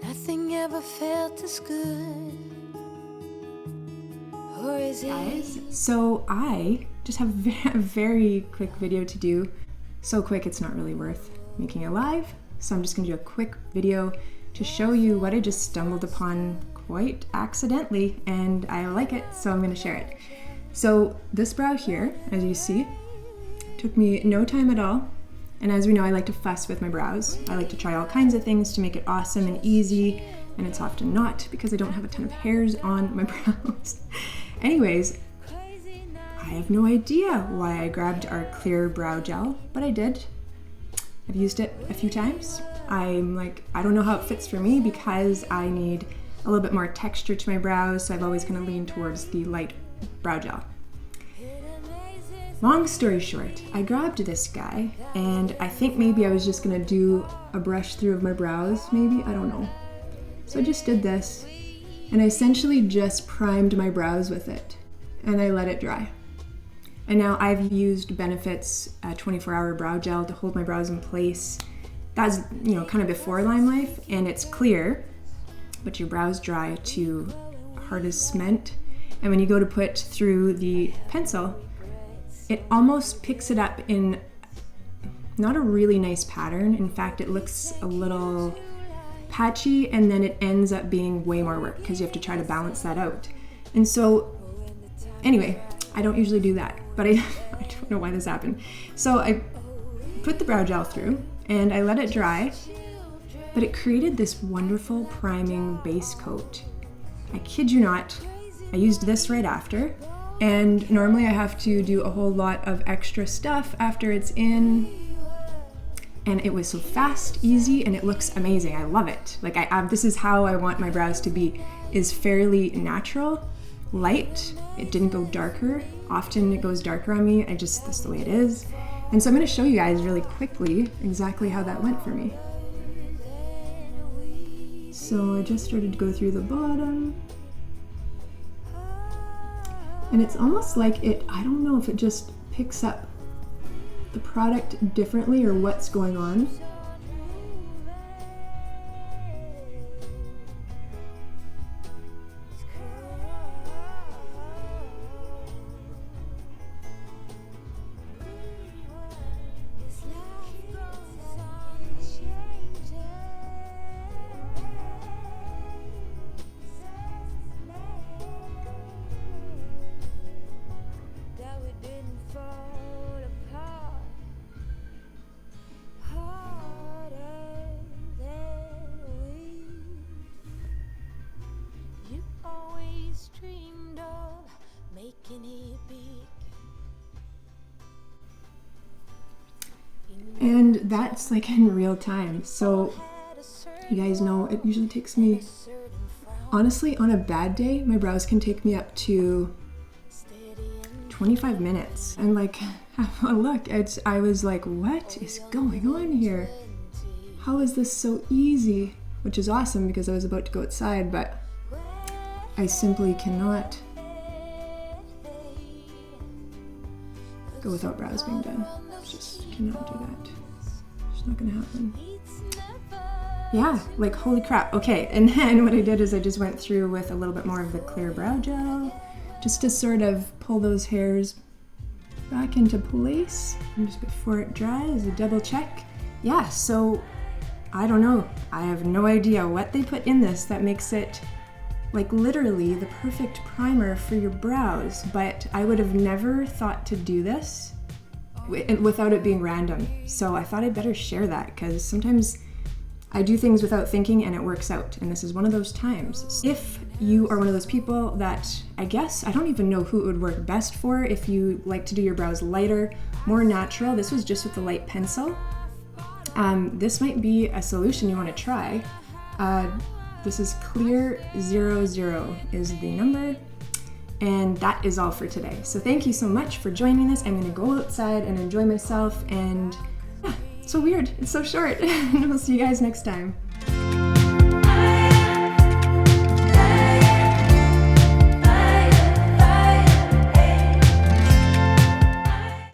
Nothing ever felt as good. Or is it? Guys, so I just have a very quick video to do. So quick it's not really worth making it live. So I'm just gonna do a quick video to show you what I just stumbled upon quite accidentally, and I like it, so I'm gonna share it. So this brow here, as you see, took me no time at all. And as we know, I like to fuss with my brows. I like to try all kinds of things to make it awesome and easy, and it's often not because I don't have a ton of hairs on my brows. Anyways, I have no idea why I grabbed our clear brow gel, but I did. I've used it a few times. I'm like, I don't know how it fits for me because I need a little bit more texture to my brows, so I've always kind of leaned towards the light brow gel. Long story short, I grabbed this guy, and I think maybe I was just gonna do a brush through of my brows, maybe, I don't know. So I just did this, and I essentially just primed my brows with it, and I let it dry. And now I've used Benefit's 24-hour brow gel to hold my brows in place. That's, you know, kind of before LimeLife, and it's clear, but your brows dry to hard as cement. And when you go to put through the pencil, it almost picks it up in not a really nice pattern. In fact, it looks a little patchy, and then it ends up being way more work because you have to try to balance that out. And so, anyway, I don't usually do that, but I don't know why this happened. So I put the brow gel through and I let it dry, but it created this wonderful priming base coat. I kid you not, I used this right after. And normally I have to do a whole lot of extra stuff after it's in. And it was so fast, easy, and it looks amazing. I love it. Like this is how I want my brows to be, is fairly natural, light. It didn't go darker. Often it goes darker on me. That's the way it is. And so I'm gonna show you guys really quickly exactly how that went for me. So I just started to go through the bottom. And it's almost like I don't know if it just picks up the product differently or what's going on. And that's like in real time. So you guys know it usually takes me, honestly, on a bad day, my brows can take me up to 25 minutes. And like, have a look, I was like, what is going on here? How is this so easy? Which is awesome because I was about to go outside, but I simply cannot go without brows being done. Just cannot do that. It's not gonna happen. Yeah, like holy crap. Okay, and then what I did is I just went through with a little bit more of the clear brow gel just to sort of pull those hairs back into place. And just before it dries, a double check. Yeah, so I don't know. I have no idea what they put in this that makes it like literally the perfect primer for your brows, but I would have never thought to do this without it being random. So I thought I'd better share that because sometimes I do things without thinking and it works out, and this is one of those times. If you are one of those people that, I don't even know who it would work best for, if you like to do your brows lighter, more natural. This was just with the light pencil. This might be a solution you want to try. This is Clear00 is the number. And that is all for today. So thank you so much for joining us. I'm gonna go outside and enjoy myself, and yeah, it's so weird, it's so short. And we'll see you guys next time.